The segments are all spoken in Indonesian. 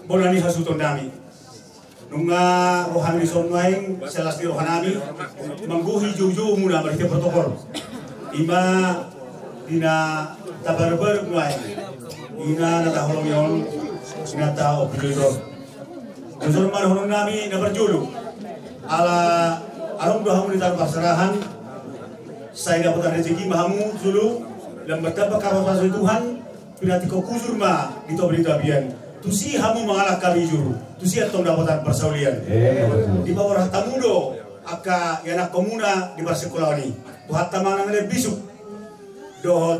Bolani hasuton nami nunga rohani sonwaing selas di rohanami mangguhi juju mula berita protokol ima dina tabarber nuai ina nata holongion nata opilidor usurman honong nami na berjulu ala along dohamu ditar pasarahan saya dapat rezeki mahamu dulu dan bertambah kawasan Tuhan pinati ko kusurma dito berita bian tusi hamu mengalah kami juru tusi atong dapatan persaulian di bawah tamudo aka yanak komuna di sekolah ini tuhat tamanang le bisuk dohot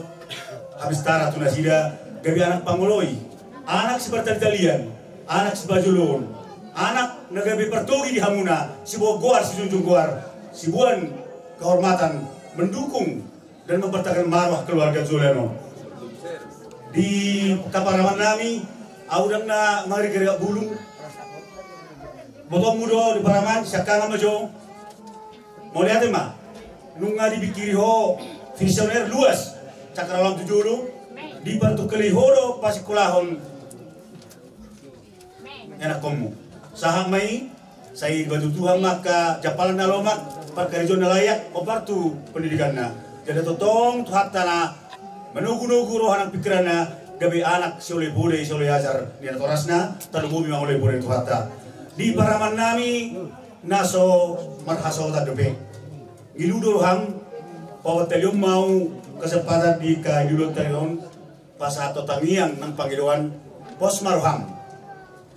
habis tara tunasida gabi anak pangoloi anak seperti kalian anak sebajulun anak nagabi pertogi di hamuna sibuah goar si junjung goar sibuan kehormatan mendukung dan mempertahankan marwah keluarga Zuleno di kaparaman nami audang na mari gerak bulung botong mudo di paraman sakanga majo mau lihat mah nunga dibikiri ho visioner luas cakralam tujulu di bantu kelihoro pasikulahon enak komu sahang mai saya batu Tuhan maka japalan nalomak perkarijon layak opartu pendidikanna jadi totong tuhatana menunggu-nunggu rohanan pikiranna gabi anak sioleh boleh sioleh ajar ni torasna talumu bima oleh boleh tuhata di paraman nami naso marhaso tadepe giludo rohang bahwa telium mau kesempatan di kaidulun telium pas atau tangiang nang panggiluan pos maroham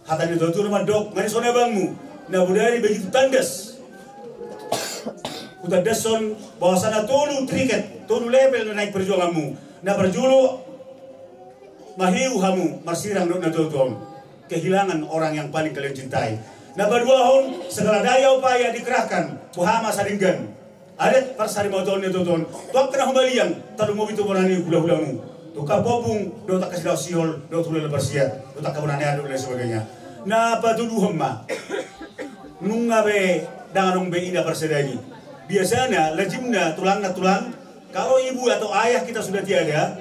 hatani dotur madok ngani sone bangmu na budari begitu tandas udah deson bahwasana tolu triket tolu level naik perjuanganmu na berjulu mahiu hamu marsirang na dodom kehilangan orang yang paling kalian cintai na berduahon segala daya upaya dikerahkan buhama saringgan adet persari modon na dodon tuak kena humbaliang talu mo itu borani hula-hulamu tuka popung do tak kasih siol do tulele bersiat do tak kaburane adu dan sebagainya na paduduhom ma nunga be danganong be ina persedani biasanya lejimna tulang kalau ibu atau ayah kita sudah tiada,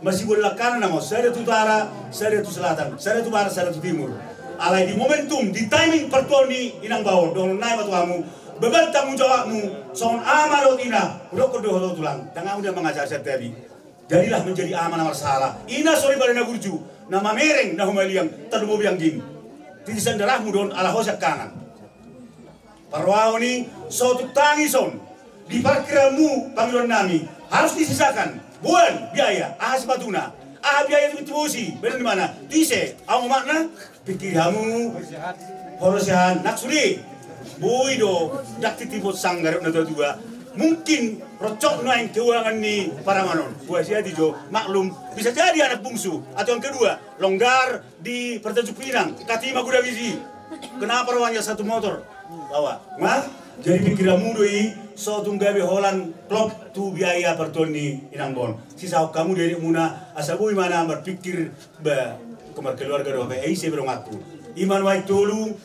masih boleh kanan nama. Saya itu utara, saya itu selatan, saya itu barat, saya itu timur. Alai di momentum, di timing pertoni inang bawah, dong naik batu kamu, beban tanggung jawabmu, soal amarot ina, udah kedua tulang, tengah udah mengajar saya tadi. Jadilah menjadi amanah masalah. Ina sorry pada nagurju, nama mereng, nah humaliang, tadu mobil yang gini. Titisan darahmu don ala hosak kanan. Parwao ni suatu tangison. Di parkiramu panggilan nami harus disisakan buan biaya batuna biaya itu distribusi benar di mana tise au makna pikir kamu horosan naksudi boido dak titipot sanggar na dua mungkin rocok naik keuangan ni para manon buat sia dijo maklum bisa jadi anak bungsu atau yang kedua longgar di Pertajuk Pinang katima kuda gizi kenapa rawanya satu motor bawa mah jadi pikiranmu doi so tunggabe holan klop tu biaya pertoni inangbon sisa kamu dari muna asabu mana berpikir ba kemar keluarga do be se berong aku iman wai tolu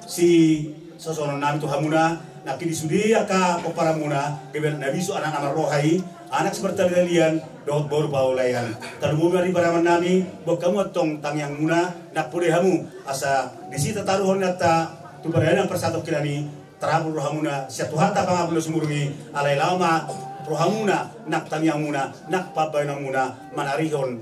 si sosonon nam tu hamuna nakini sudia ka paramuna geben nabi su anak amar rohai anak seperti kalian dot bor baulayan talu mari paraman nami bo kamu tong tangyang muna nak pure hamu asa disita taruhon nata tu perdana persatu kirani terapul rohamuna siatu hata pangabulo sumurungi alai lama rohamuna nak tamyangmuna nak pabainamuna manarihon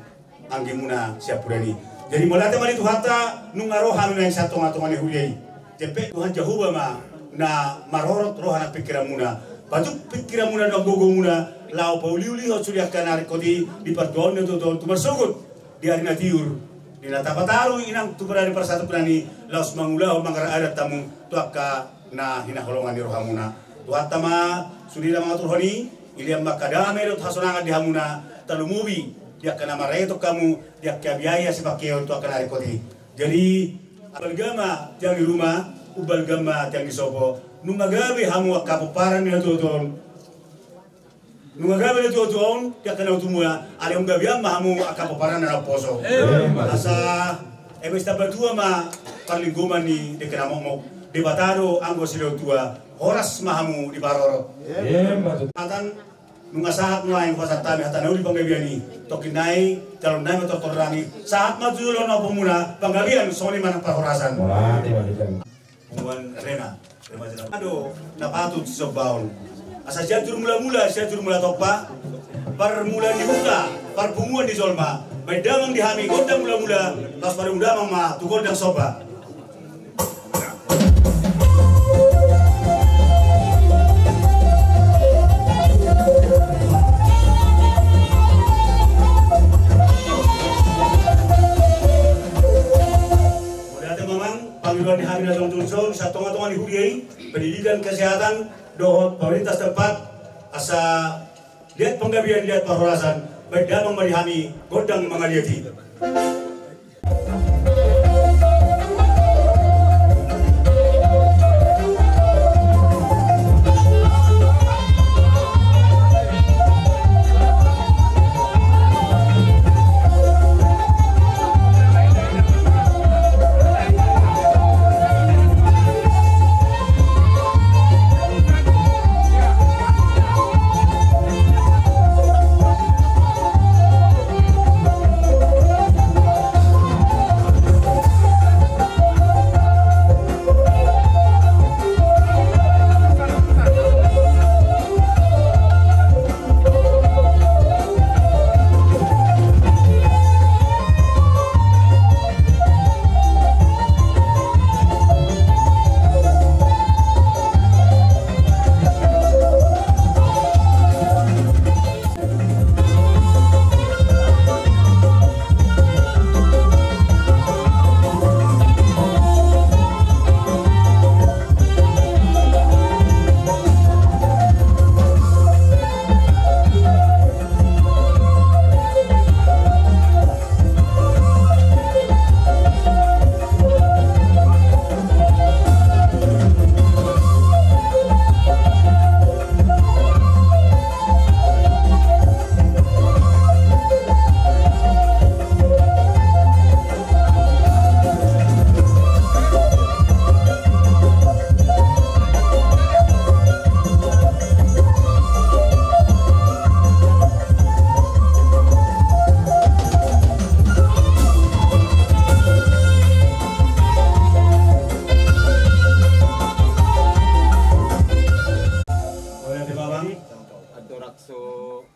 anggimuna siapurani jadi mulai mari tu hata nunga rohanu yang satu ngatongan hulei jepe Tuhan Jehovah ma na marorot rohana pikiramuna batuk pikiramuna dong gogomuna lau pauliuli ho sudah kanari kodi di pardon itu tu bersugut di hari natiur di natapataru inang tu berani persatu berani laus mangulau mangara adat tamu tu akka na hinaholongan di rohamuna tuhatta ma sudira mangatur honi iliam makadame do hasonangan di hamuna talumubi dia kana mareto kamu dia biaya sipakeo tu akan rekodi jadi abalgama tiang di rumah ubalgama tiang di sopo numagabe hamu kapuparan ni tuton numagabe tuton dia kana utumua ale ungabiam hamu kapuparan na poso asa ebesta batua ma parlinggoman ni de kana momok debatado anggo silo tua horas mahamu di baroro atan nungasahat nulaing pasat tami hata nauli panggabiani tokinai calon nai motor-torangi saat maju lono pemula panggabian soni manang pahorasan pengumuman rena aduh napatut sobaun asa jajur mula-mula jajur mula topa par mula dibuka par pungguan di solma baik damang dihami godang mula-mula tas pada undamang ma tu godang soba. Panggilan di hari Nasional Tunsol, satu tongan dihuriai, pendidikan kesehatan, dohot pemerintah tempat, asa lihat penggabian lihat pahorasan, baik damang marihami, godang mangaliati.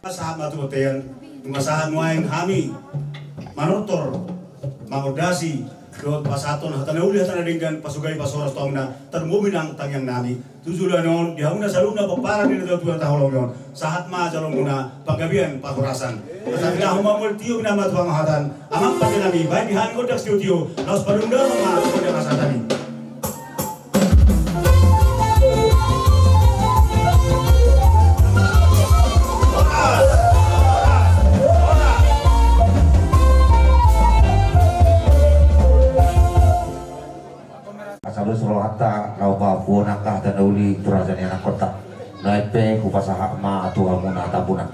Sahabat hotel, masahan wain hami, manutor, mangodasi, dot pasaton hatana uli hatana dengan pasugai pasoras tongna, termominang tangyang nami, tujulan non, dihamuna saluna paparan ini tujuan tahun non, sahat ma jalong muna panggabian pahorasan. Tetapi dah humamul tiup nama tuang hatan, amak pada nami, baik dihan kodak tiup, laus padunda ma kodak kasatani. Suruh hatta kau bawa nakah dan uli turajan yang kota naipe kupasaha ma atu hamuna tabuna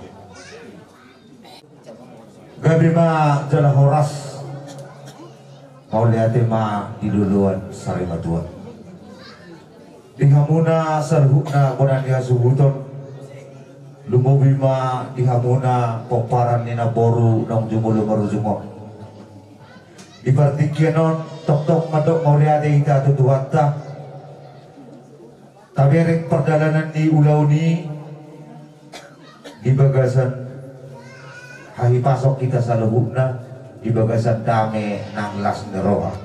gabima jala horas mau lihat ma di duluan sari matuan di hamuna sarhuna konan dia subuton lumobima di hamuna poparan nina boru nong jumulu baru jumok di partikianon tok-tok madok mau lihat kita tutuhatta tapi rek perjalanan di ulau ni di bagasan hari pasok kita saluhuna di bagasan dame nang las neroa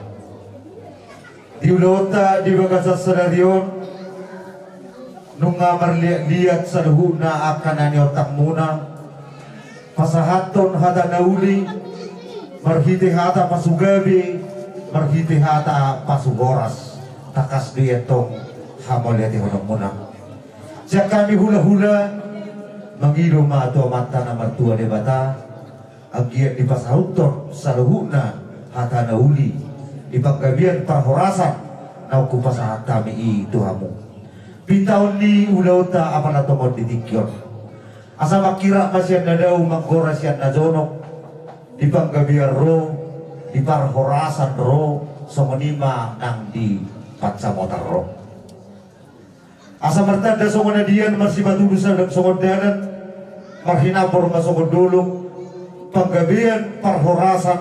di ulau ta di bagasan senarion nunga merlihat saluhuna akan ani otak muna pasahaton hada nauli marhiti hata pasugabi marhiti hata pasugoras takas dia tong hamoliati honong muna siya kami hula-hula mangilo maato mata na martua de bata agiat di pasahutton saluhuna hata nauli di panggabian pahorasan na ukupasahat kami itu hamu pintaon ni ulauta apa na tomod ditikyon asa makira masyan na daw maggoras yan na zonok di panggabian ro di parhorasan ro somonima nang di patsamotar ro asa martanda somonadian masih batu besar dan somondanan marhina por masuk dulu penggabian perhorasan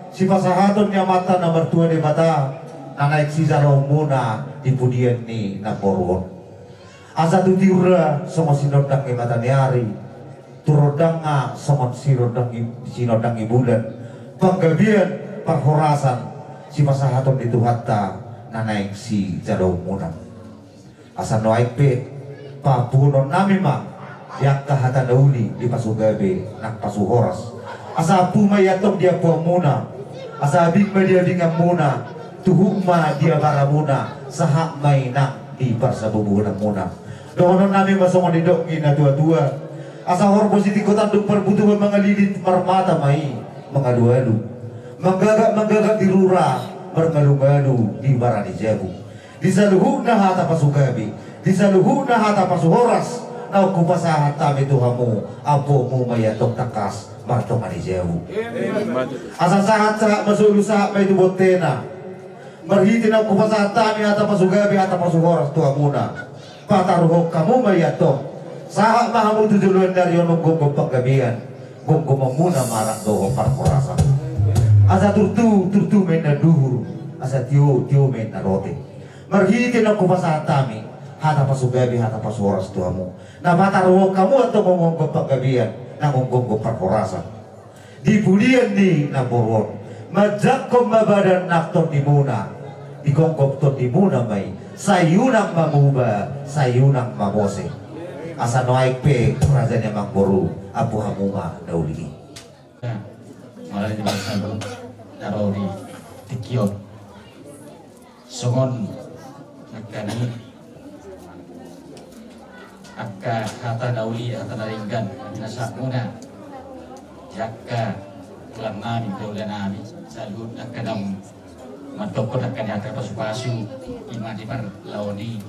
si pasahaton nya mata nomor 2 di mata naik si jaro muna di pudian ni na porwon asa tu tiura sama sinodang i mata niari turodang nga sama sinodang i bulan penggabian perhorasan si pasahaton itu hatta naik si jaro muna asa noaik pe papunon nami ma yak kahata dauli di pasugabe nak pasuhoras asa puma yatom dia muna asa abing dia dengan muna tuhuma dia baramuna sahak may nak di parsabubunan muna doon nami masong nidok ina tua-tua asa hor positif kota duk perbutuhan mga lilit marmata may mga lualu menggagak di rura bermalu-malu di barani jabu di saluhuna hata pasugabe di saluhuna hata pasuhoras na kupasahan tabi tuhamu apo mo mayatong takas martong manijewu asa sahat sa masulu sa may tubotena marhiti na kupasahan tabi hata pasugabi hata pasuhoras tuhamuna pataruhok kamu mayatong sahak mahamu tujuluan dari yung gonggong paggabihan gonggong muna marak doho parkorasa asa turtu may naduhur asa tiyo may narote marhiti na kupasahan tabi hata pasugabi hata pasuhoras tuhamu na mataruhok kamu atau mengonggong paggabihan na mengonggong parkorasa di bulian ni na borwon majakom mabadan nakton di muna di gonggong ton di muna may sayunang mamuba sayunang mamose asa noaik pe razanya mangboru apu hamuma dauli malah di bangsa bu dauli tikiot songon nakani akka hata dauli hata naringgan nasa muna jakka ulang nami ulang nami salut akka dam matokot akka di hata pasu-pasu ima di par laoni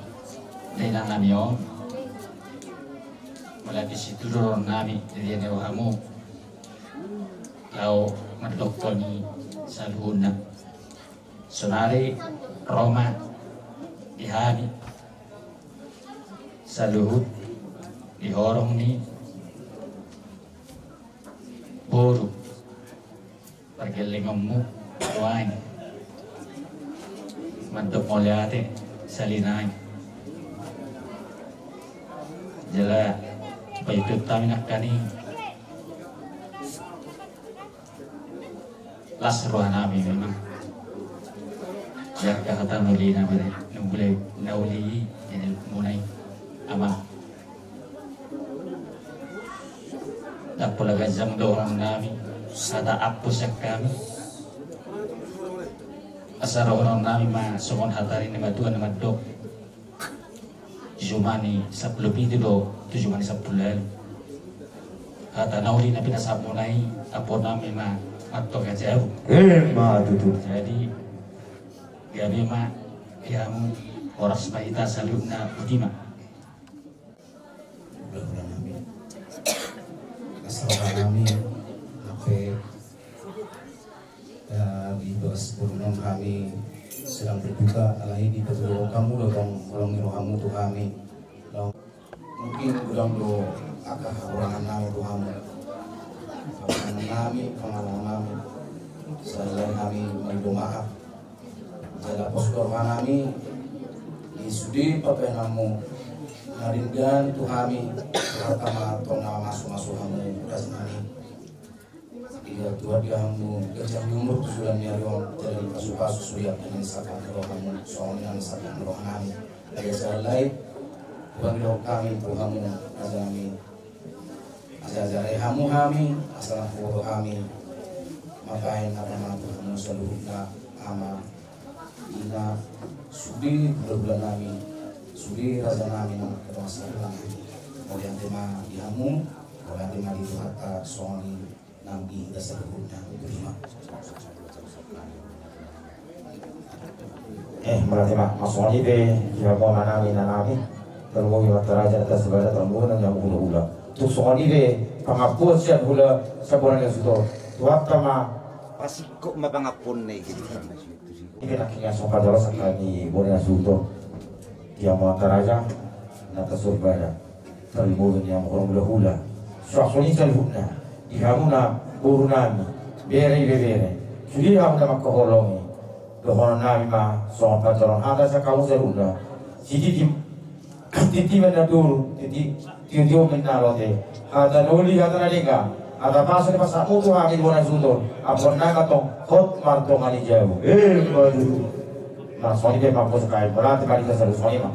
dena nami om malati situ doron nami dari newahamu lau matokoni saluna sonari Roma dihami saluhut dihorong ni boru pergelengmu wain mantuk moliate salinai jela payutut kami nakani las ruah nami memang jaga kata nuli nami nubule nauli ini mulai ama dapat gazam doang nami ada apus kami asar orang nami ma somon hatari nama Tuhan nama dok jumani 10 itu do 7 mani 10 lalu hata nauli nabi nasab mulai apa nami ma atau jauh ma tutu jadi gabi ma kamu oras mahita salutna budima kami sampai ibu sebelum kami sedang berduka alai di betul kamu dorong kamu tuh kami mungkin kurang do akah orang nama tuh kami pengalaman kami selain kami berdoa jaga postur kami di sudi pakai namu naringan tu kami pertama tona masuk kamu dasmani dia tua dia kamu kerja di umur tujuan nyarion dari pasu sudah dengan sakan kalau kamu soalnya sakan kalau kami dari selai bukan kalau kami tu kamu azami azazare kamu kami asal foto kami makain apa nama kamu seluruhnya ama ina sudi bulan kami sudi raja nami kewasaran oleh yang tema dihamu oleh yang tema di hata soni nami dasar guna terima berarti masoni be jika mau nami nami terlalu yang teraja atas sebagai terlalu yang ula tu soni be pangapun siap ula sebulan yang sudah tuat sama pasti kok mapangapun nih gitu ini akhirnya sokat jelas sekali boleh sudah yang mau teraja nata surbada terlibat yang orang hula Suasoni salhuna dihamuna urunami bere sudi hamuna makaholongi dohon nami ma soal pacaran ada sakamu salhuna sidi titi menaduru titi tio menalote ada noli ada nalinga ada pasal pasamu tu hamil bona sudon apon naga tong hot marto mani jauh baru nah soalnya dia mampu sekali berarti kali kita selalu soalnya mah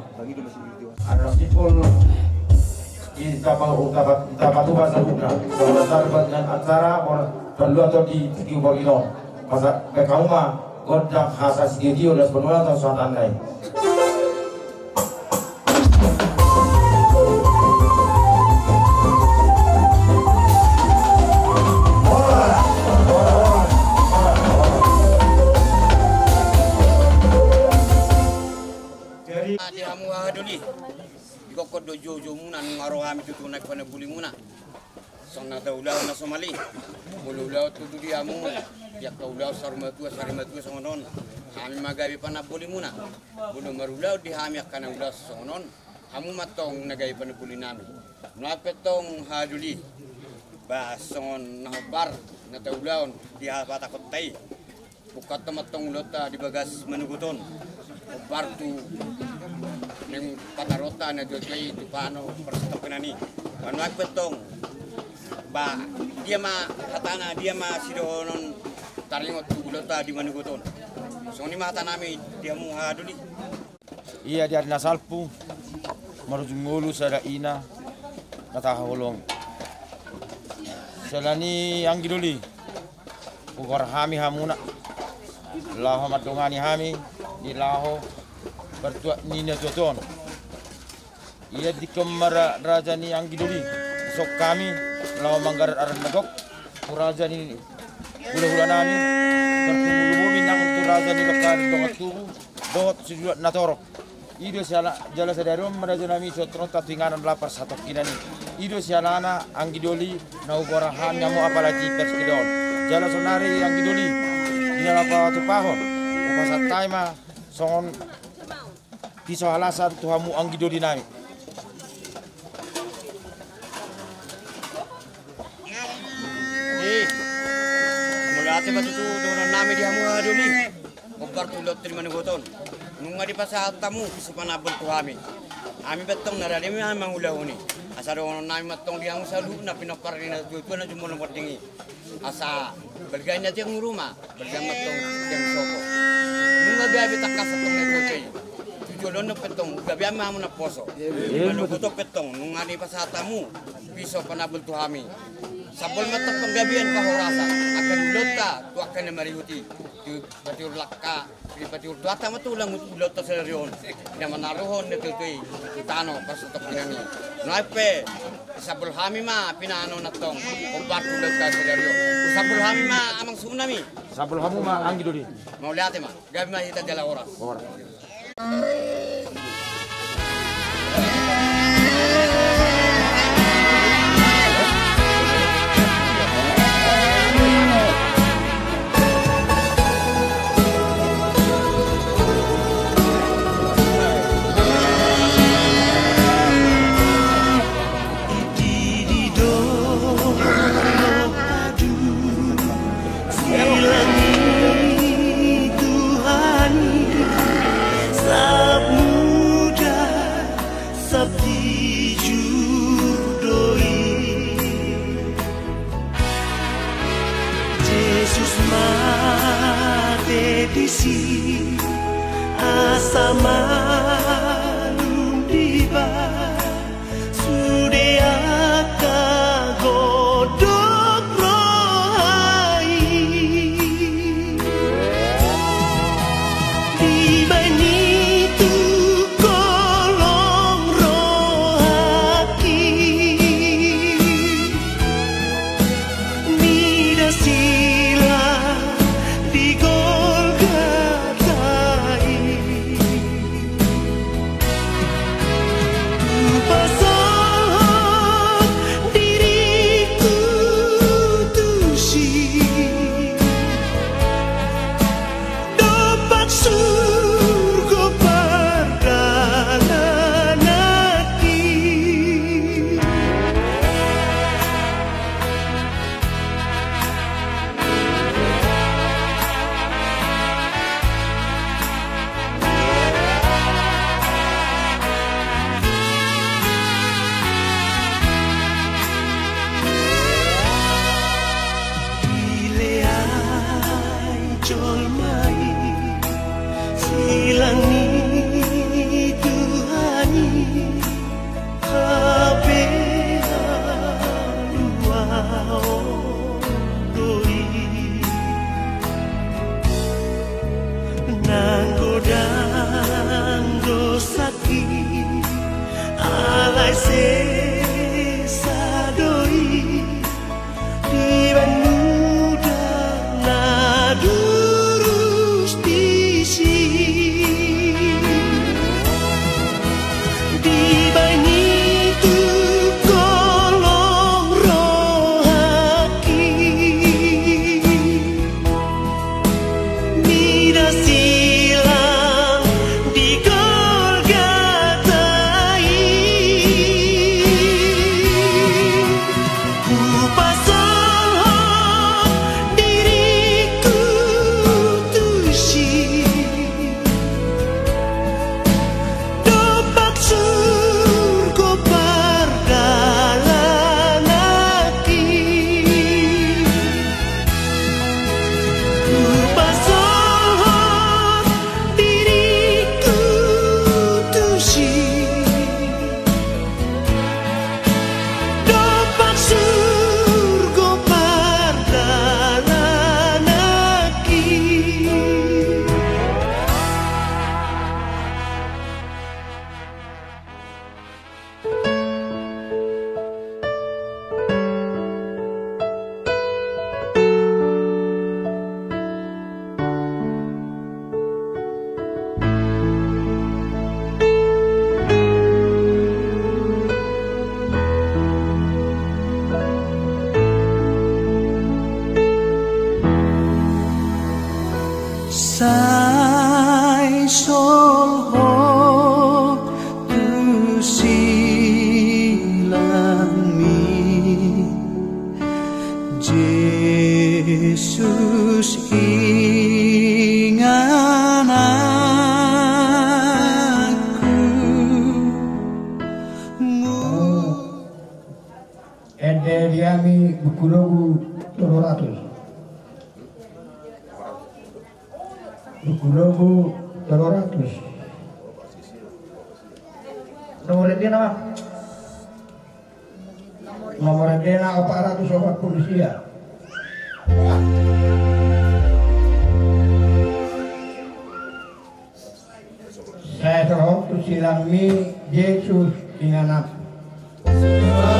ada sipol dapat bahasa guna berdasarkan dengan acara perlu atau di Borgino masa kamu mah godak khasas dia udah sebenarnya atau suatu lain. Di hamu haduli kokot dojo muna ngaro kami tutu naik pada buli muna sona daulau na Somali bululau tutu di hamu ya kaulau sarmatua songon kami magabi pana buli muna bulu marulau di hami akan ulau songon hamu matong nagabi pana buli nami napetong haduli ba songon nahobar na daulau di hapata kotai bukat matong ulota di bagas manuguton Bartu neng patarota na jokai tu pano perstop ni manuak petong ba dia ma hatana dia ma sidonon taringot ulota di manuguton soni ma hatanami dia mu haduli iya dia nasalpu marujungulu sada ina nataholong selani ang giduli ukor hami hamuna laho madongani hami di laho bertua nina joton ia di kemara raja ni ang giduli sok kami laho manggar aran nagok raja ni hula nami bertemu nang tu raja ni lokal dongat tubu dot sijuat natorok ido siala jala sadarum raja nami sotron tatinganan lapar satu kinani ido sialana ang giduli nau gorahan nyamu apalagi perskidon jala sonari ang giduli ina lapa tu pahon upasat taima songon pisau alasan tuhamu anggi do dinami mulate batutu donon nami dihamu haduli obar tulot terima negoton nunga di pasal tamu sepanabel tuhami ami betong narali mi amang ulahuni asa donon nami matong dihamu salu na pinokar ni na tutu na jumo nomor tinggi asa berganya tiang rumah bergama tong tiang soko nunga gabi takas tong negotoy jolon petong gabi amamu na poso manuguto petong nunga di pasatamu piso panabel tuhami sabol matok penggabian kahorasan akan ulota tu akan marihuti tu patiur lakka patiur tuata matulang ulota serion ina manaruhon na tutui tano pasutok pinani naipe sabol hami ma pinano natong obat ulota serion sabol hami ma amang tsunami sabul hamu ma anggi do di mau lihat ma gabi ma hita jala oras Nomor antena 440 sia. Saya terhormat tu silami Yesus inganak. Saya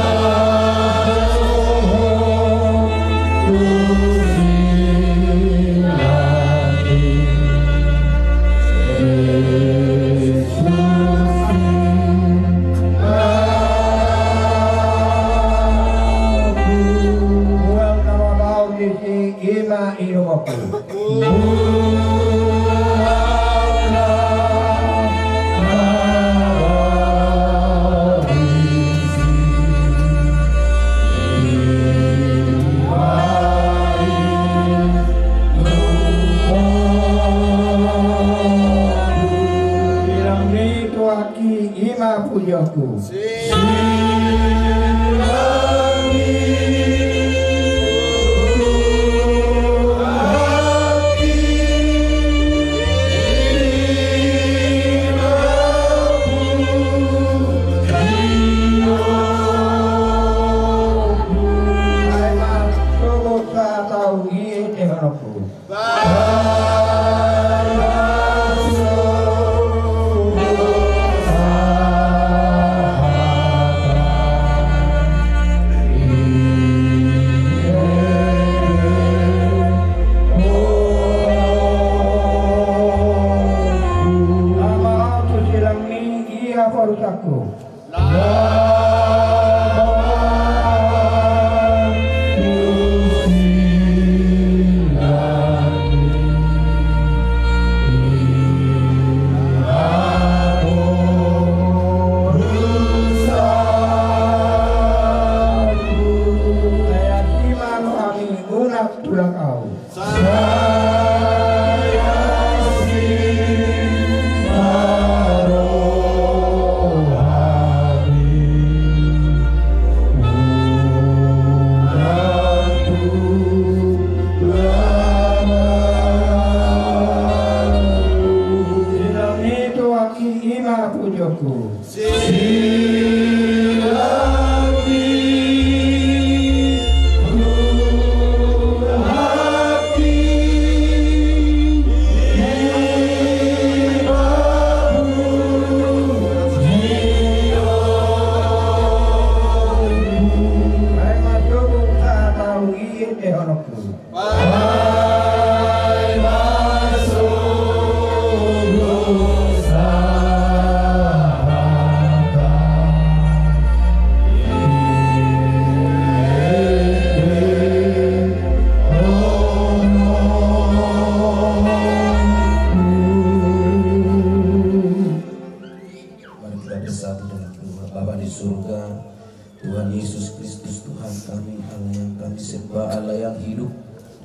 kami, Allah yang kami sembah, Allah yang hidup,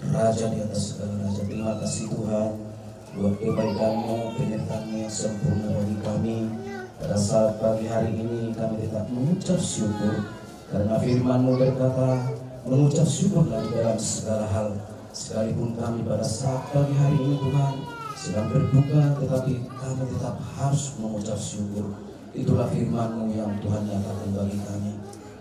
Raja di atas segala raja. Terima kasih Tuhan buat kebaikan-Mu, penyertaan-Mu yang sempurna bagi kami. Pada saat pagi hari ini kami tetap mengucap syukur karena firman-Mu berkata mengucap syukurlah di dalam segala hal. Sekalipun kami pada saat pagi hari ini Tuhan sedang berduka, tetapi kami tetap harus mengucap syukur. Itulah firman-Mu yang Tuhan nyatakan bagi kami.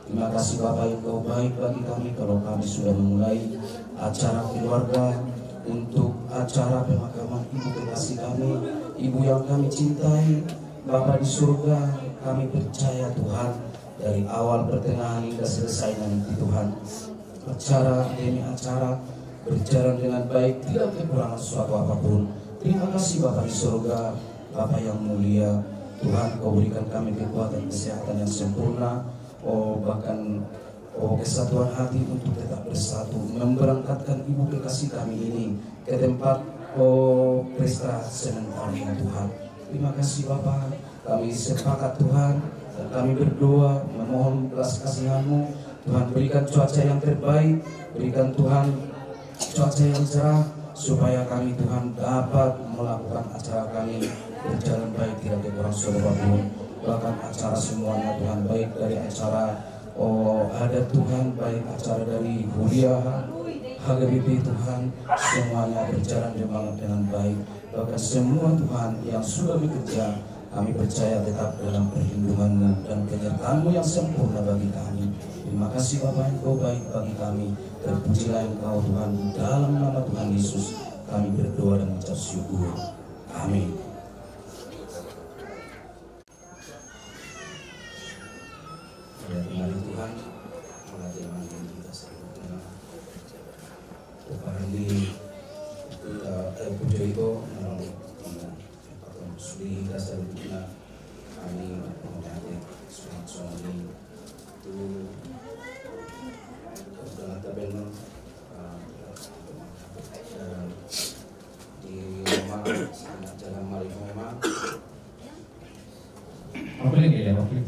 Terima kasih Bapak yang Kau baik bagi kami kalau kami sudah memulai acara keluarga untuk acara pemakaman ibu kekasih kami, ibu yang kami cintai, Bapa di surga. Kami percaya Tuhan dari awal pertengahan hingga selesai nanti Tuhan, acara demi acara berjalan dengan baik, tidak kekurangan suatu apapun. Terima kasih Bapa di surga, Bapa yang mulia. Tuhan, Kau berikan kami kekuatan kesehatan yang sempurna, bahkan kesatuan hati untuk tetap bersatu, memberangkatkan ibu kekasih kami ini ke tempat pesta sementara Tuhan. Terima kasih Bapa, kami sepakat Tuhan dan kami berdoa memohon belas kasihan-Mu. Tuhan, berikan cuaca yang terbaik, berikan Tuhan cuaca yang cerah supaya kami Tuhan dapat melakukan acara kami berjalan baik, tidak kurang suatu apapun. Bahkan acara semuanya Tuhan, baik dari acara adat Tuhan, baik acara dari kuliah HGBP Tuhan, semuanya berjalan dengan baik. Bahkan semua Tuhan yang sudah bekerja, kami percaya tetap dalam perlindungan dan penyertaan-Mu yang sempurna bagi kami. Terima kasih Bapa yang Kau baik bagi kami. Terpujilah Engkau Tuhan, di dalam nama Tuhan Yesus kami berdoa dan mengucap syukur. Amin. Mari Tuhan mengajarkan kita selanjutnya. Hari kita puja itu melalui suri kita selanjutnya kami mengajar suami itu dengan tabel di rumah jalan Marifoma. Apa lagi ya waktu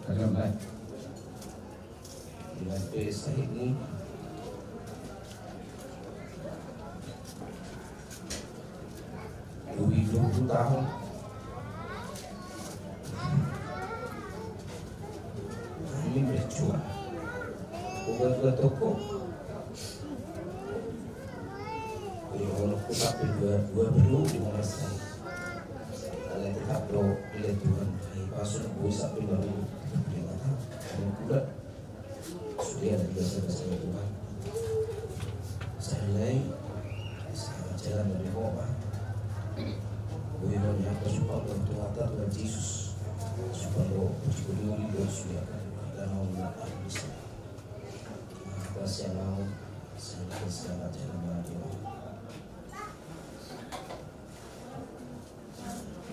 dalam baik. Dengan pesta ini lebih 20 tahun kami berjuang buat toko kalau sampai dua perlu dimulai kalian tetap lo lihat Tuhan pasal gue sampai baru udah sudah ada biasa bersama Tuhan. Saya mulai jalan dari Roma. Gue banyak bersumpah untuk Tuhan Yesus supaya lo peduli dan sudah dan mau melakukan bisa. Apa saya mau saya jalan lagi.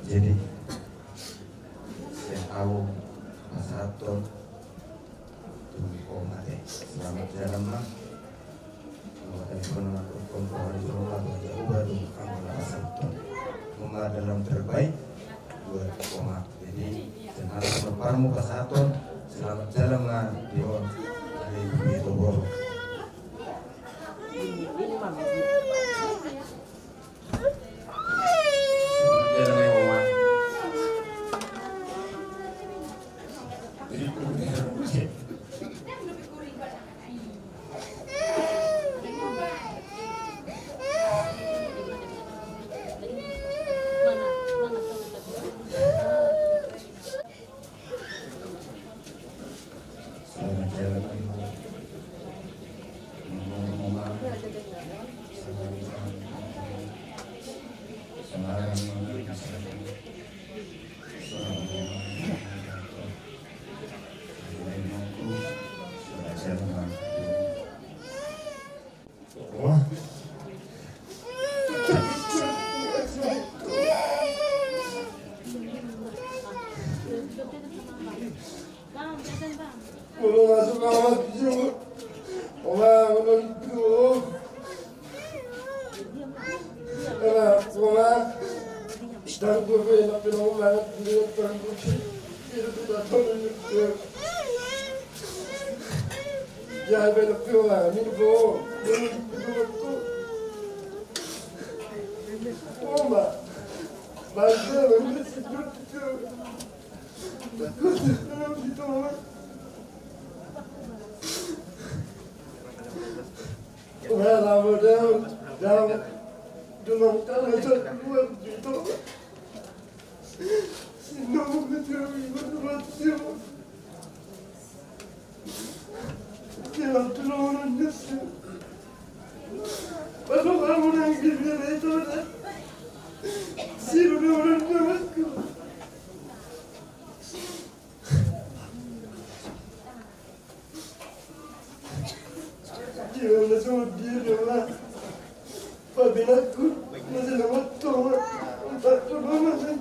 Jadi saya tahu masa Tuhan selamat jalan mah dalam terbaik buat koma. Jadi dengan leparmu ke satu selamat jalan mah di itu bor. Ya ven piola, mi bo. Bomba. Basta, me siento. Well, I was down, do not tell me to what you told. No, what you Quiero trono en ese. Pero vamos a escribir esto. Si no me van a ver. Quiero la sobrina, ¿verdad? Para ver a tú, no se la mató. Un pacto no sé.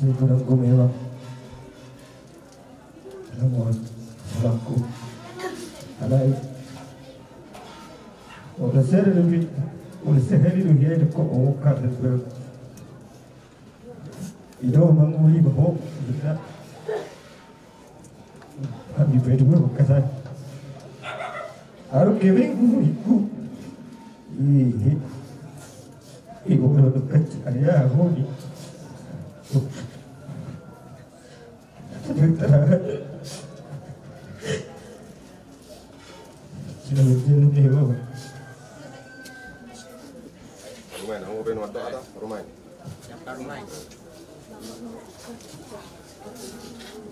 Sebenarnya gue memang mohon selaku alai udah saya lebih udah sehari dulu ya kok okar dan itu menguli bahwa kita kami berdua berkata harus giving iku iku udah kecil ya honi sudah berjalan nih bapak. Rumah, kamu pengen waktu apa? Rumah.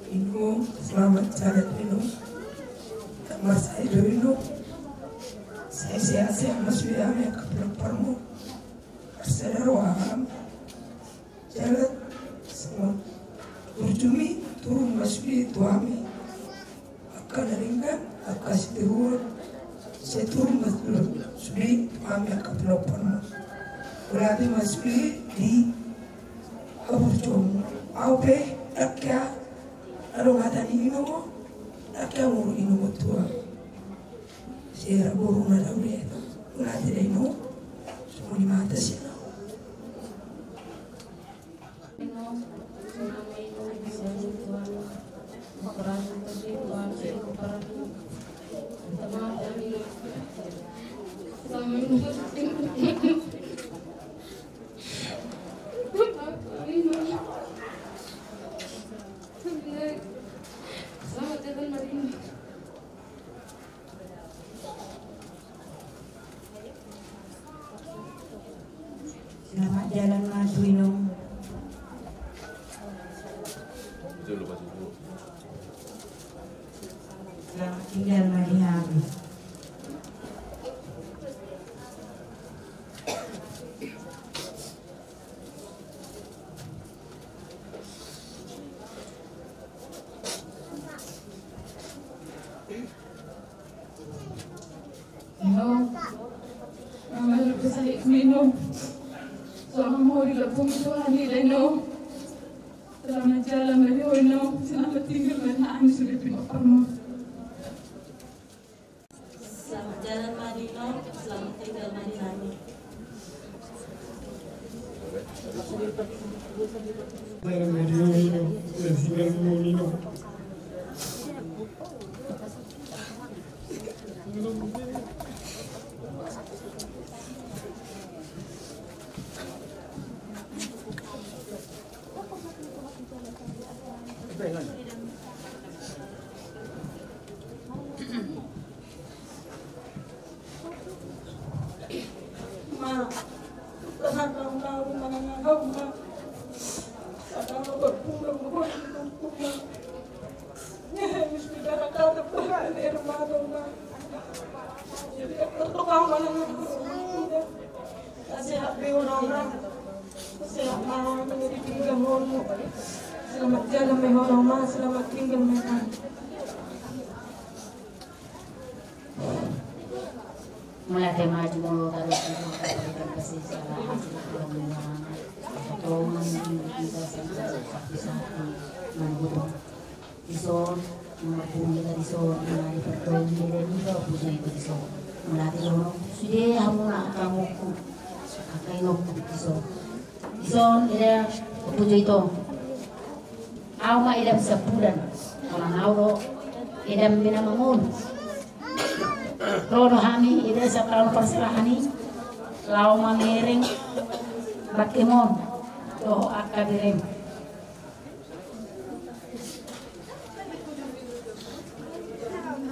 Inu selamat jalan Inu, tambah saya dulu. Saya siasat masuk yang kebetulan permu. Bersedar waham jalan semua berjumi turun masuk tuami akan ringan akan setirun saya turun masuk sudah tuami akan pelopan berarti masuk di berjum aupe dakya ado ngata ni ino dakya muru ino tua saya buru nada udah berarti ino semua di mata sih. Selamat jalan Mas Wino. Selamat tinggal Mariam. Minum, soalnya mau dilapung itu hari leno. Selamat jalan Mariam, selamat tinggal Mariam sudah pindah permu. Selamat jalan Madino, selamat tinggal Madinani. Selamat Madino, selamat Madino. Selamat jalan Mehoroma, selamat tinggal Mehan. Mulai maju terus kita kasih salah hasil pertemuan atau kita sampai satu minggu. Iso Mapuli dari so na di pertol di dito puso ito so. Mulati lo sude hamuna kamu ku akai no ku so. Ison ida puso ito. Auma idam sebulan. Orang auro idam binamangun. Rono hami ida sakal perserahani. Lau mamiring bakimon do akadirem.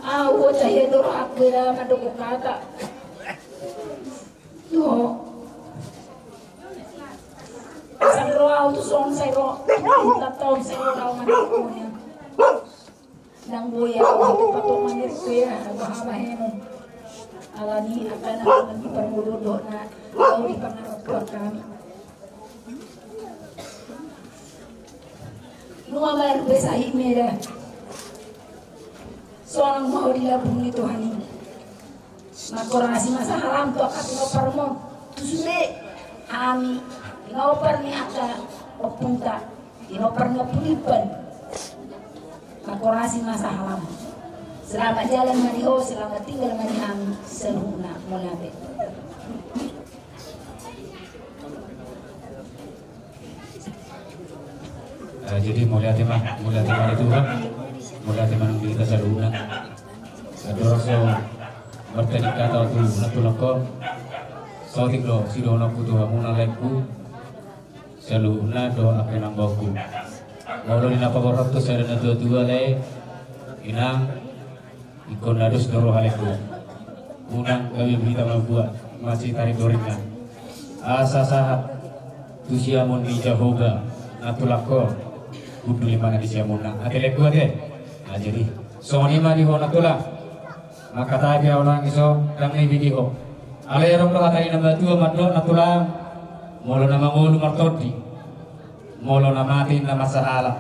Aku cahaya dulu akhirnya mendukung kata. Tuh, saya roh itu song saya roh, tak tahu saya roh mendukungnya. Dan gue ya, itu patut menirku ya, bahasa hemu. Alani akan di permulut dona, kau di pengaruh kami. Nuwa bayar besahid meda. Seorang mau dilabung itu hani makorasi masa halam tu akan ngopar mo tusule ami ngopar ni aka opunta ngopar ngopulipan makorasi masa halam selamat jalan mariho selamat tinggal marihami seluhna mulate. Jadi mulai tema itu kan mulai teman kita saluna adoro so bertani kata tu natulako so tinglo sidono ku tu amuna leku saluna do apenang baku ngolo ni napa borok tu sada na dua le inang ikon nadus doro haleku unang kami berita membuat masih tarik doringan asa sahat tu siamon di jahoga natulako kudu lima di siamona ateleku ade. Nah, jadi soni mah di hona tulang maka tadi orang iso dang ni video ale rong kata ini nama tua madlo natulang molo nama ngulu martodi molo nama mati nama sahala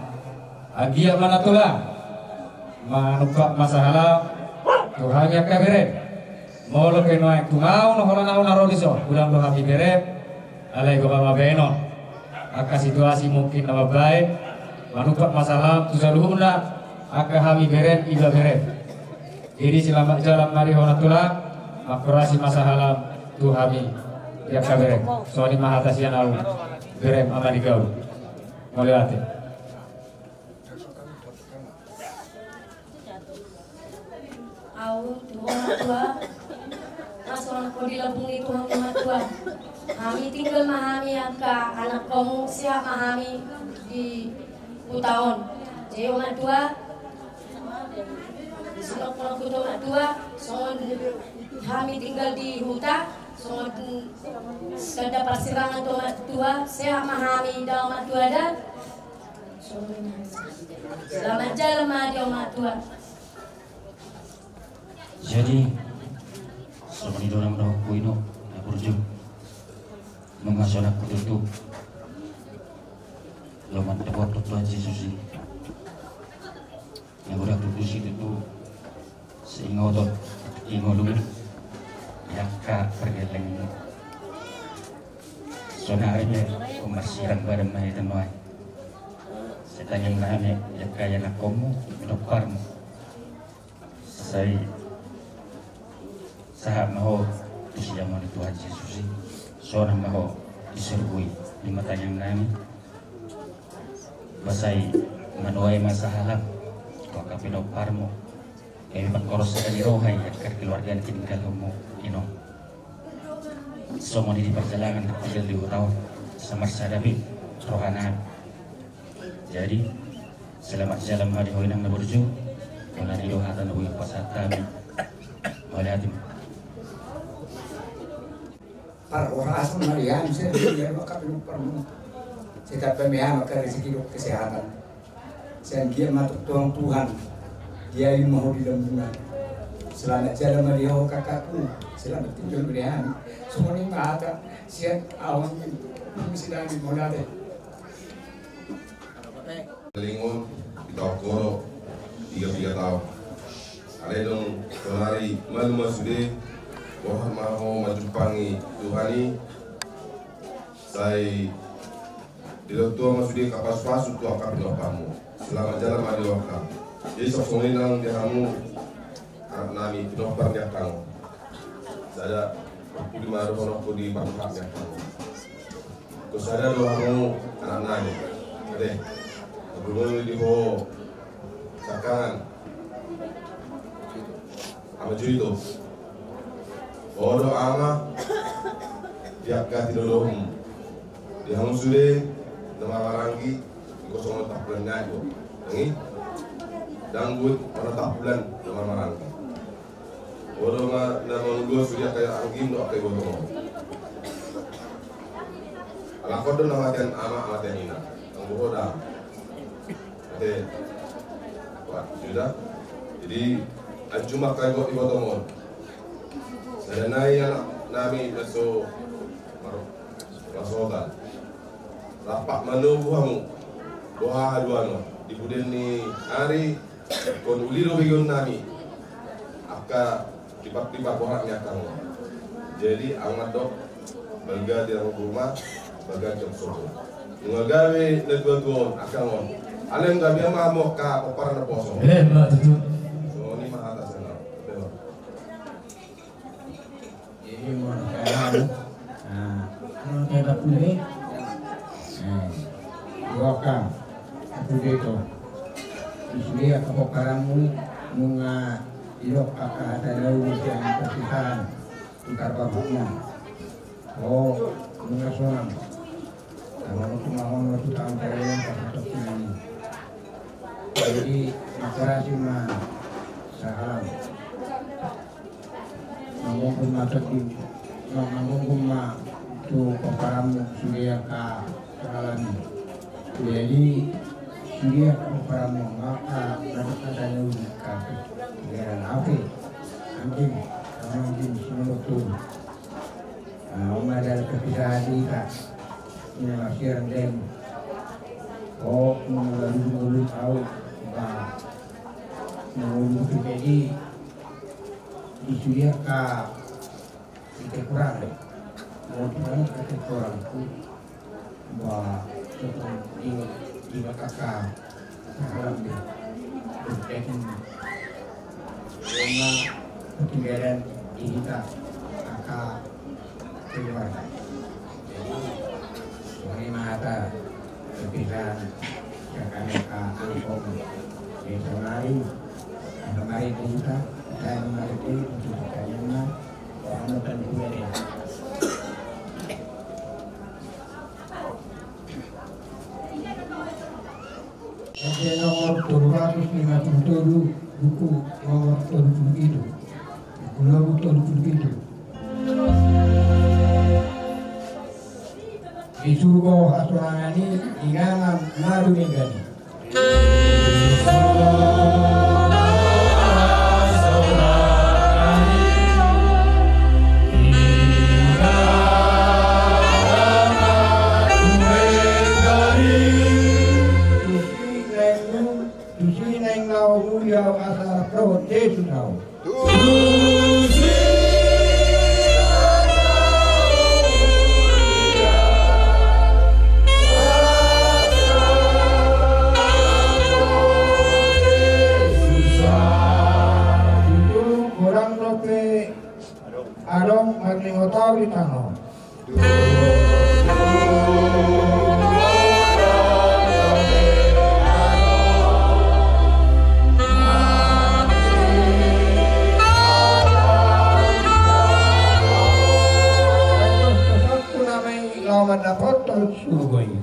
agia mana tulang manupak masahala Tuhan yang kabere molo keno ek tungau no hola nau naro diso ulang do habi bere ale go mama beno aka situasi mungkin nama baik manupak masalah tu saluhuna aka hami beret iba beret. Jadi selamat jalan mari honatullah makurasi masa halam tu hami ya kaberet. Soalnya mahatasian au berem amani kau. Moliate. Au tu honatullah masalah kau dilabung itu honatullah. Kami tinggal mahami aka anak kamu siap mahami di Utaon. Jadi honatullah Sebab pulang kudo mak dua, songon kami tinggal di hutan, songon kada persirangan tu mak dua, saya mahami dah mak dua dan selamat jalan mak dua. Jadi selama ini orang dah kuino, nak berjum, mengasonak kututup, lawan tebak Tuhan Yesus yang udah tulis itu seingotot ingolung yaka pergeleng sonarnya kumasiran bareng mai tenuai setanya nane yaka yang nakomu doparmu saya sahab maho disiaman Tuhan Yesus sona maho disergui di mata yang nane basai manuai masalah kau kapino parmo kami pengkoros sekali rohai agar keluarga yang tinggal kamu ino semua di perjalanan tinggal di utara sama sadabi rohana jadi selamat jalan hari hoinang naburju dengan doa dan doa pasat kami oleh hati para orang asal Mariam saya dia maka belum perlu saya pemihak maka rezeki kesehatan saya dia matuk Tuhan dia yang mau di dalam bulan selamat jalan Mario kakakku selamat tinggal berian semua ini ada siap awan mesti dah dimulai Lingun kita koro 3 tahun ada dong hari malam sudah Tuhan mau menjumpai Tuhani saya tidak tahu maksudnya kapas pasuk tu akan berdoamu selamat jalan Mario kakak Jadi sosok nang dihamu anak nami pinoper dia kang. Saya di mana kono ko di bangkak dia kang. Ko saya do hamu anak nami. Oke. Belum di ho sakan. Ama juito. Odo ama dia kati dolom. Dihamu sude nama warangi ko sono taplen najo. Ngi danggut pada tak bulan dengan marang. Orang nama gue sudah kayak angin doa kayak gotong. Alakor dan nama ten ama amaten ina. Anggu hoda. Oke. Wah sudah. Jadi cuma kayak gotong. Saya naik anak nami beso masoda. Rapak menunggu kamu. Doa aduano. Di buden ni hari kon uliro bagian nami aka tiba-tiba orangnya kang. Jadi amat dok baga di rumah baga jam soto ngagawe negatuon akangon alem gabi ama mo ka opara na poso so ni ma ata sana jadi mo kaya ano kaya puli doka puli to isli ako karamu nunga ilok akadalaw siyang kasihan ikarpapaknya oh nunga sonang kalau tumawang waktu tahun kalian pasatok ini jadi masyarakat mah salam ngomong matok di ngomong mah tu karamu sulia ka kalani jadi dia para mengaka ada nuri kafe dengan api anjing semua tu ada kepisah kita ini masih rendem oh mengalami tahu bah mengalami jadi disuruh kita kurang mau kita kurang tu bah seperti di kakak dalam dia berkaitan dengan ketinggalan kita kakak keluarga jadi mata kepikiran kakak angkong kemarin kita dan kemarin itu kayaknya orang bukan keluarga nomor 257 buku nomor 77 buku nomor 77 di surga asurangani inganan madu ninggali Yang asal protes now. Orang rope adong maglingotaw di tanong. Mendapat surga ini.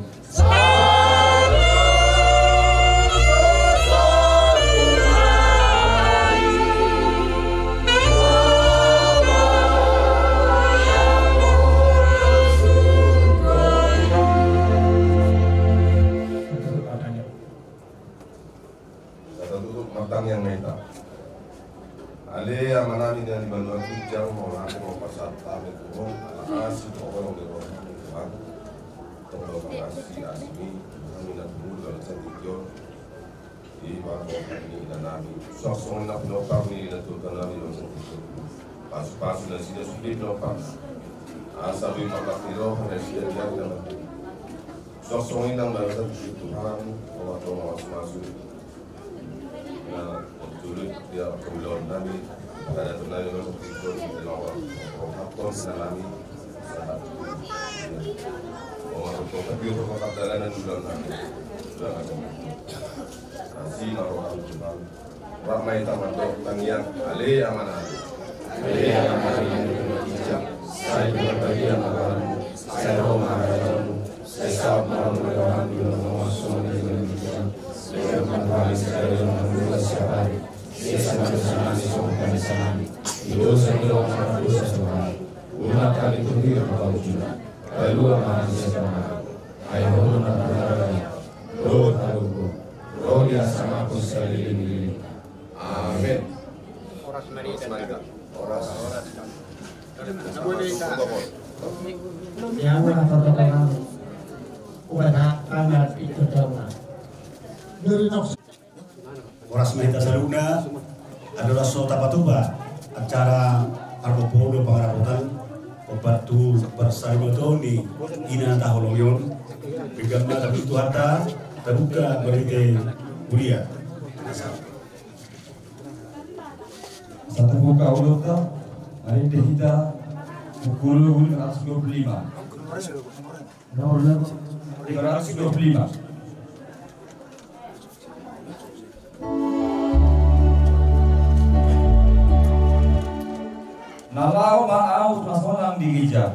Kata tutup matang yang neta. Ale yang mana ini yang dibantu kijang mau nanti mau pasal tahu itu asih orang orang Terima asmi kami nak dulu dalam setiap di bawah ini dan kami sosok nak penopang ini dan tuan kami dalam setiap pas dan sudah penopang asal di mata kiro ada siapa yang dalam sosok ini dalam setiap Tuhan Allah masuk na tuloy dia kabilawan namin kaya ito na yung ikot dalawa hapon na namin sa mga kapatid ko kakadalan ng ulan namin sino rohan tumbang ramai tamadok tangiang ale amana saya berbagi amaran saya romaran saya sabar melawan dunia semua dengan saya mengalami sekali mengulas siapa saya sama-sama disokkan sana itu saya orang dosa Tuhan gunakan itu dia kau juga lalu amaran saya ayo gunakan doa taruhku roh dia sama aku sekali ini amin oras mereka oras yang mengatakan udah kamar itu dalam Oras Mahita Saluna adalah Sota Patuba acara Arbopodo Pangarabutan Opatu Persarimotoni Ina Taholongyon Bigamna Tabitu Hatta terbuka berite mulia satu buka ulota hari kita pukul 525 nomor 525 Nalau ma'au nasonang di gereja.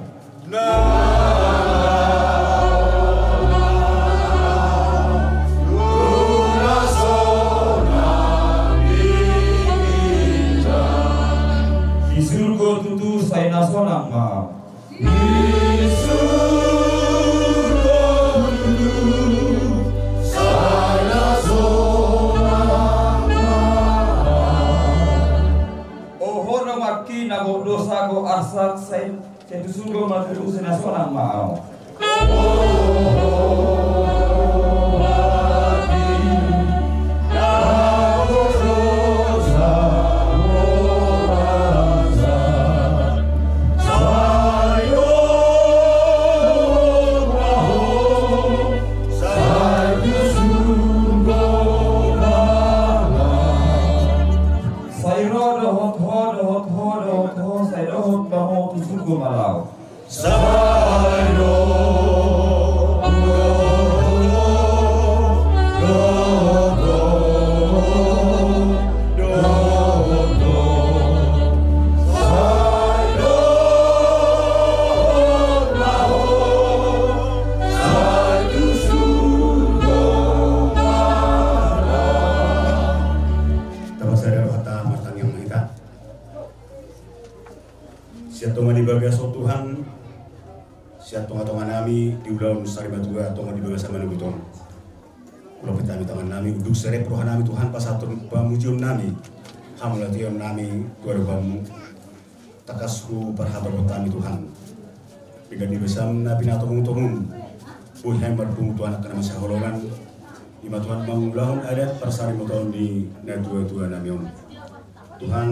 Di surga tutu saya nasonang ma'au. Di surga tutu saya nasonang maki nago dosa go arsak saya surga matu senasonang mau Malau. Tuhan siat tonga-tonga nami di ulang Saribatua tonga di bawah sama nubuton ulang petami tangan nami uduk serep rohan nami Tuhan pasatun pamujium nami hamulatium nami tuara bamu takasku berhabar petami Tuhan dengan dibesam nabi natomung-tomung buhem berpungu Tuhan akan masa holongan lima Tuhan mengulahun adat persarimuton di natua-tua nami Tuhan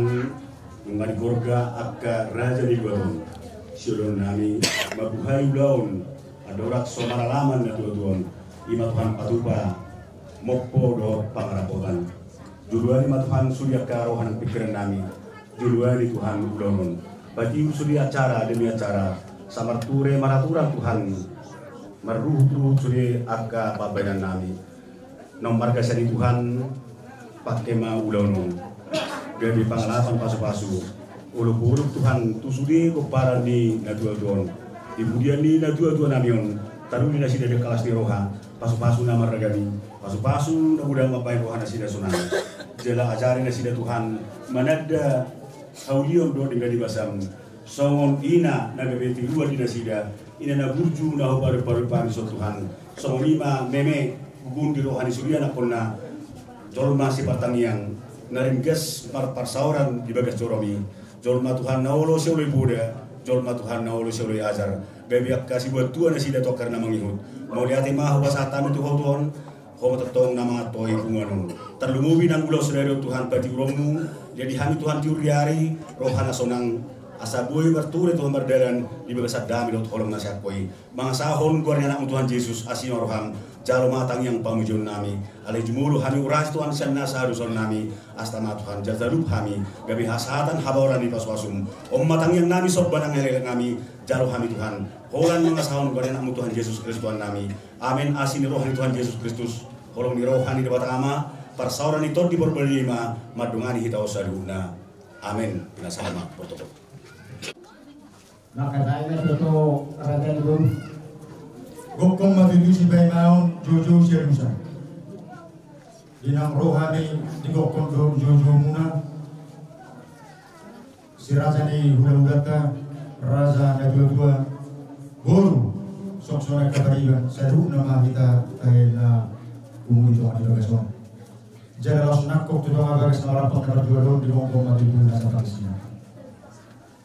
mengadi gorga akka raja di gorong Syurun nami mabuhay ulaun adorak somaralaman na tuwan ima Tuhan patupa mokpo do pangarapotan juluan ima Tuhan surya karohan pikiran nami juluan Tuhan ulaun bagi surya acara demi acara samarture maraturan Tuhan maruh surya akka pabenan nami nomor kasani Tuhan pakema ulaun gabi pangalapan pasu-pasu uluk-uluk Tuhan tusudi keparan di natua-tuan ibudian di natua-tuan namion taruh di nasi dari kelas di roha pasu-pasu nama regani pasu-pasu udah ngapain roha nasi dari sunan jela ajarin nasi dari Tuhan manada haulion do dengan dibasam songon ina naga beti luar di nasi ida ina na burju na paru-paru so Tuhan songon lima meme gugun di rohani surya na ponna jolma si pertanian naringgas parsauran di bagas joromi jolma Tuhan naolo seulai Buddha jolma Tuhan naolo seulai ajar bebiak kasih buat Tuhan nasi dato karena mengihut mau lihat mah wasatan itu Tuhan kau tetong nama toy bungan terlumubi nang ulau saudara Tuhan pati uromu jadi kami Tuhan tiuri hari rohana sonang asa boy berture Tuhan berdalan di bagasat dami dot holong nasihat koi mangasahon guarnya anak Tuhan Yesus asin roham jalo matang yang pamujon nami alai jumulu kami uras Tuhan sanna sahaduson nami astana Tuhan jazalup kami gabi hasatan habaran di paswasum matang yang nami sob banang elek kami jalo kami Tuhan holan mangasahon guarnya anak Tuhan Yesus Kristus Tuhan nami amin asin rohani Tuhan Yesus Kristus holong ni rohani di batama persauran itu di berbelima madungani hitau saduna amin pinasama protokol. Maka saya itu raja ibu Gokong matuju si bay maun jojo si rusa. Dinang rohani di gokong jojo muna. Si raja ni hula-hulata raja na dua-dua guru sok-sok kabariban sadu nama kita na umum itu ada besok. Jadi langsung nakok tu doang agak semarang pengkar dua di gokong matuju nasa Palestina.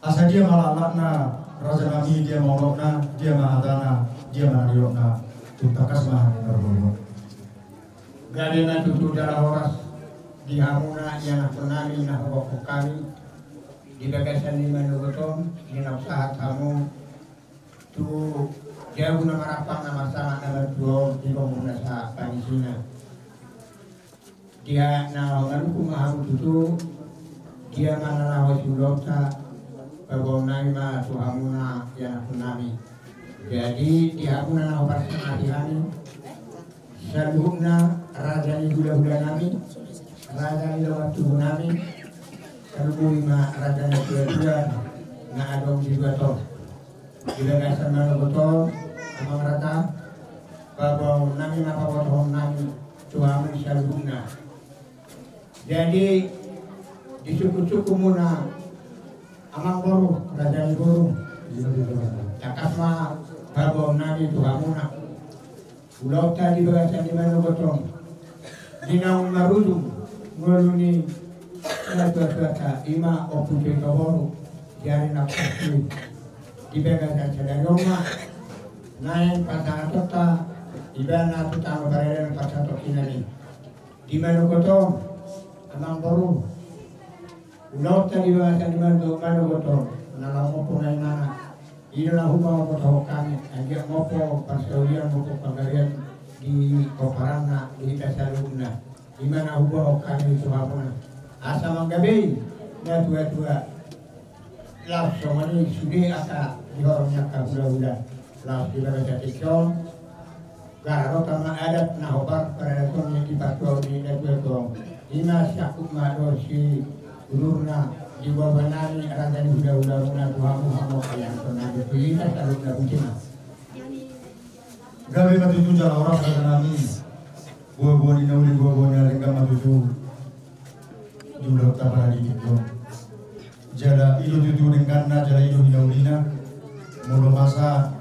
Asa dia malah lakna raja kami dia maulokna, dia mahadana, dia mahadiokna, tutakas mahadiokna. Gadena tutu darah horas di hamuna yang penani na hokok kami di bagasan di Manugotong di usaha kamu tu jauh nama rapang nama sama nama dua di bangunan sa panisina. Dia na ngaruku mahamu tutu dia mana lawas ulota Bagonai ma tuhamuna yang punami. Jadi dihamuna na operasi hati-hati. Saluhna raja ni gula-gula nami, raja ni lewat tubuh nami. Saluh ma raja ni gula-gula na adong di bato. Bila kasar mana betul, amang rata. Babau nami na pawatong nami tuhamun saluhna. Jadi di suku-suku muna amang boru, raja ni boru. Takasma babau nami tuhamuna. Ulau tadi bagasan di mana botong. Dinang marudum ngoluni natu-atu ima opuje kaboru. Jari nak pasti di bagasan sadar rumah. Naik pasang atota iban natu tang barelen pasang tokinani. Di mana botong amang boru. Ulau tadi bagasan di mana botong. Nalang mopo nai mana. Inilah hubungan mopo kami. Ajak mopo persawian mopo pagarian di Koparana di Kasaluna. Di mana hubungan kami itu apa? Asa manggabe na tua-tua. Laos somani sudah aka di orangnya kabula-bula. Laos di bawah tikon. Gararo tama adat na hobar pada tuan yang dipatuau di tua-tua. Ina syakup madosi ulurna di bawah nani raja udah muna tuhamu yang pernah dipilih kalau udah mungkin. Gawe matuju jala orang raja nami, buah-buah di nauli buah-buahnya lengkap matuju. Jumlah utama di itu. Jala itu tuju dengan jala itu di naulina, mulu masa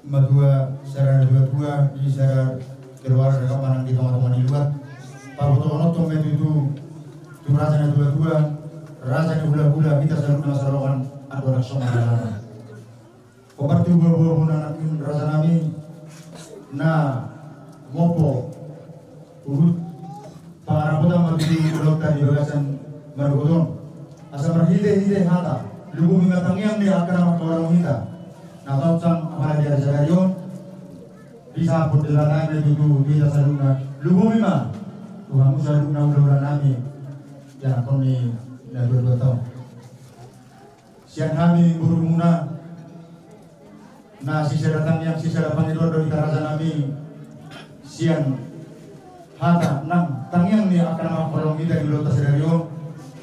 madua secara dua di secara keluar dekat mana di teman-teman di luar. Parutono tombe itu raja dua raja gula-gula kita selalu masalahkan atau langsung ada. Koperti buah-buah raja nami na mopo urut para putra mati ulang tadi bagasan Manugotong asa berhide hata lugu mingatangiang dia akan orang kita na tautang apa dia jagarion bisa perjalanan itu bisa saluna lugu mima Tuhan saluna ulang nami jangan kami na dua tahun. Siang kami berumuna na sisa datang yang sisa datang itu dari raja nami siang hata nang tangyang ni akan makolong kita di lotas dario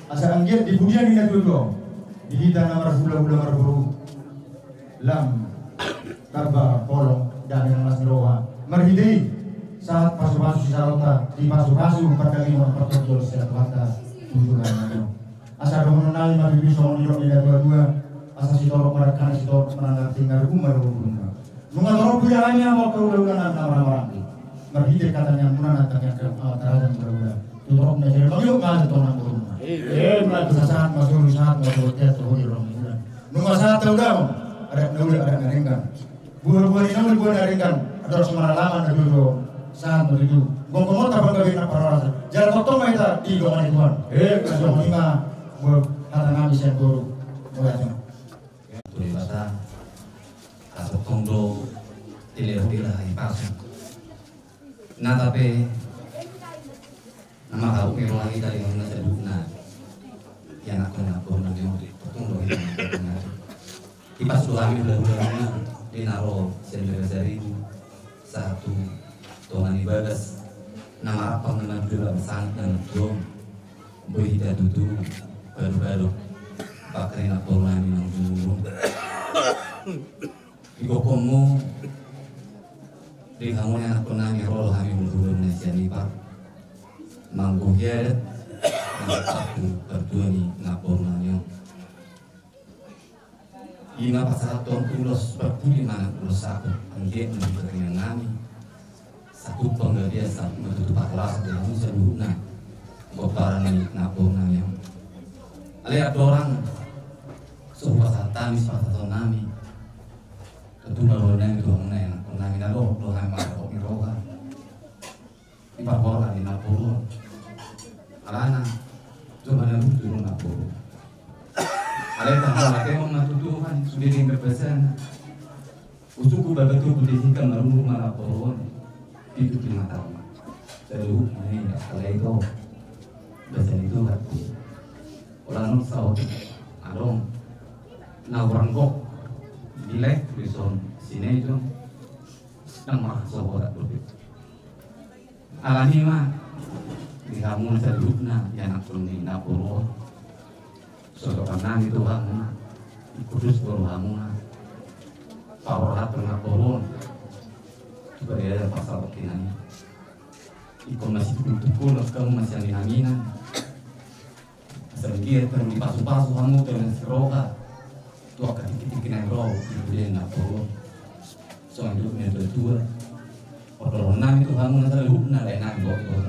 asa anggiat di budian ini dulu di kita namar hula-hula marburu lam karba kolong dan yang mas roha marhidei saat pasu-pasu sisa rota di pasu-pasu perkali mempertolong setiap mata tujuan nami asa domonai mabibi somoniro ida dua-dua asa si tolong merekan si tolong menanggar tinggal umar rumah nunga tolong pujaannya mau ke udah-udah nama-nama berhidir katanya muna natanya ke terajan berulang tutup meja yuk kan tonang rumah saat masuk tes tuh di rumah nunga saat tahu ada naringkan buah-buah ini buah naringkan ada semua lama ada dulu saat begitu gongkong tak berkali nak parasa jalan potong mereka di doa Tuhan kasih lima buat kata nabi saya guru Mulia Tuli bata atau tondo tilir-tilir ipasu. Nah tapi nama kau kira lagi dari yang nasi dukna yang aku nak nanti mau tondo itu. Ipas dua kali udah di naro sendiri satu tuan ibadas nama apa nama dua sang dan dom berita tutu baru-baru pakai nak orang minum dulu. Iko komo di kamu yang aku nami rolo kami dulu nasi pak mangguhiat yang satu berdua ni ngapor nanyo. Ina pasal tuan ulos berpuli mana ulos aku angget menjadi nami satu penggadia saat menutup kelas dia musa dulu Boparan ni ngapor nanyo. Ada orang sumpah satamis pasal nami. Tentu baru nang itu nang nami nalo do hai ma ko ni roga. Ipa bola ni napolo. Alana cuma nang turun napolo. Ada tanpa temo matutuhan sudah dibebasan. Usuku babatu pendidikan lalu mana napolo. Itu 5 tahun. Jadi ini kalau itu bahasa itu hati. Orang Saudi adong na orang kok dilek tulisan sini itu nama sahabat berbeda. Alani mah di kamu terlupna yang aku ni napolo. Soalnya itu kamu kudus baru kamu Paurat napolo. Coba dia ada pasal begini. Ikut masih kumpul kamu masih angin-anginan. Sedikit perlu dipasu-pasu kamu dengan seroka. Tuh akan dikit-dikit roh kemudian napolo. Soalnya hidupnya berdua. Kalau nang itu kamu nanti hidupnya lain nang bohong.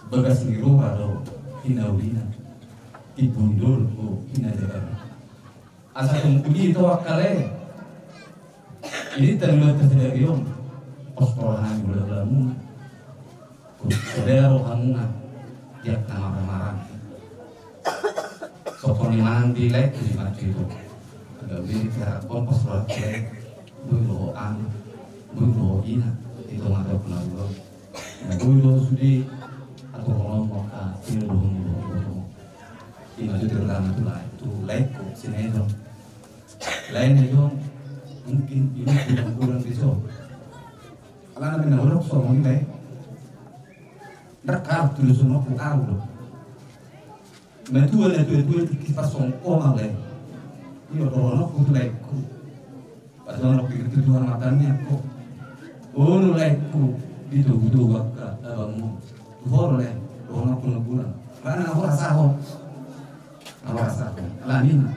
Bagas ni roh atau hinaulina. Ibundul hina jaga. Asal kemudi itu akale. Ini terlalu terjadi om. Poskolahan gula-gulamu. Saudara kamu tiap tengah marah. Sokoni mang dilek di maju itu. Agak beri cara kompos lagi. Bulo ang, bulo ina itu ada penanggung. Bulo sudi atau ngomong ka ini bulo. Di maju terlama tu lah itu leko sini itu. Lain itu mungkin ini kurang bisa. Kalau nak nak orang somong ini, nakar tulis semua kurang loh. Mentua kita songkong ale. Ini orang aku tu lekku. Pas orang pikir Tuhan matanya kok. Oh lekku itu wakka abangmu. Tuhan le, orang aku nabulan. Karena aku rasa ho. Aku rasa ho. Alamin.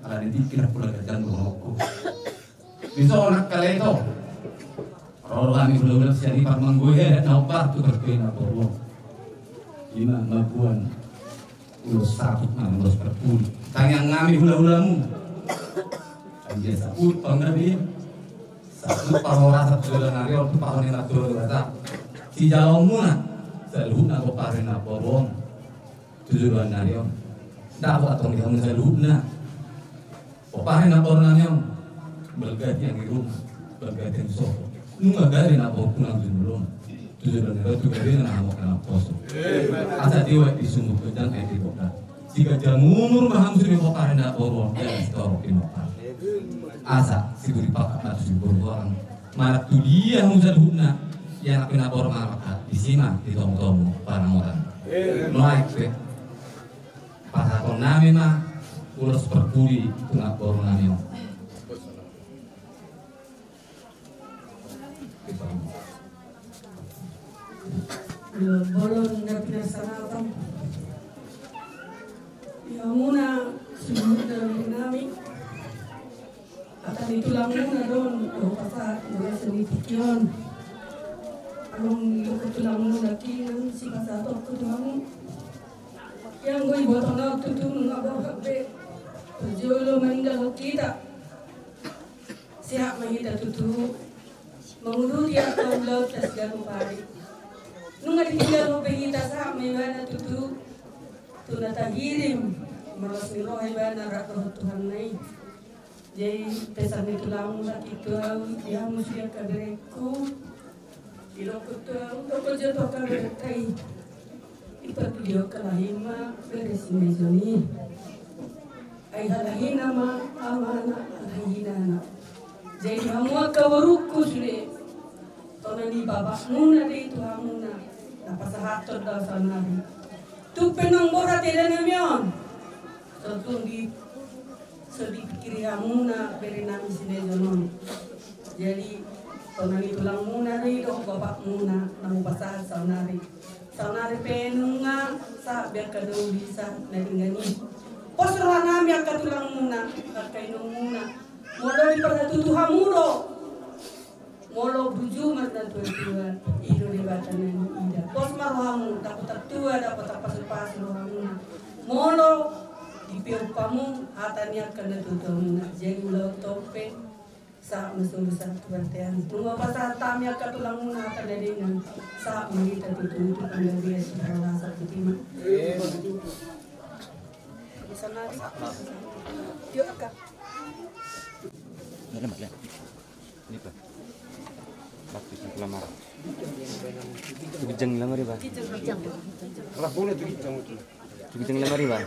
Alamin dikira pula kerjaan aku. Bisa orang kali itu. Kalau kami belum siapa parman gue nampak tu berkena porlo. Ina mabuan. Ulos sakit mana ulos berpuli. Tanya ngami hula-hulamu. Dia sabut panggabi. Sabut pangorasa sudah ngariol tu pahon yang natur kata. Si jauhmu nak. Seluhna ko pare na porong. Tujuan ngariol. Dapat atau dia mun seluhna. Ko pare na porong ngariol. Belgat yang di rumah. Belgat yang sok. Nunga gari na porong nang junulong. Tujuan ngariol tu gari na hamok na poso. Asa diwa isungguh pedang di boda. Jika jamur maham sudah kopar nak borong ya setorok inopar. Asa siguri pakat nak sudah borong. Marak tu dia musal huna yang nak kena borong marak di sini di tom-tom para orang. Naik ke pasakon nami mah ulas berpuli itu nak borong nami. Bolong na pinasaratan. Ya muna sumunod na namin. At ito lang muna doon. Pasat, mga sanitik yun. Anong ito lang muna kinang si Pasato ko doon. Yang gue buat anak tutun ngabah kabe. Pajolo maninggal kita. Siap mahita tutu. Mengurut ya kau laut tas garu pari. Nung ditinggal mo pengita sa may mana tutu tunatahirim malas ni roh iba na rato Tuhan nai. Jadi pesan itu lamu lagi tuau dia musia kabereku. Ilo kutuau toko jatuh kaberekai. Ipat dia kalahima beres mezoni. Ay halahina ma amana halahina. Jadi hamua kawaruku sudah. Tona ni baba muna de itu hamuna. Napasahatot daw sa nabi. Tupen ng borat ila namion. So tundi sedih pikir hamuna beri nami sinejonon. Jadi tona ni tulang muna de do baba muna namu pasahat sa nari. Sa nari penunga sa biar kadau bisa nagingani. Posra nami ang katulang muna kakainong muna. Modo di pagkatutu hamudo. Molo buju marta tua ido di batanan ida. Pos marhamu dapat tua dapat pas rohamuna. Molo di piupamu atania kana tutumuna. Jadi ulau tope sa masuk besar kebertean. Tunggu pasal tamia katulang muna kadadingan sa mengita tutu anda dia sekarang rasa kutima. Bisa nari. Yuk akak. Ini Pak. Bakti lamar. Kijang lamar ba? Lah boleh tu kijang itu. Kijang lamar ba?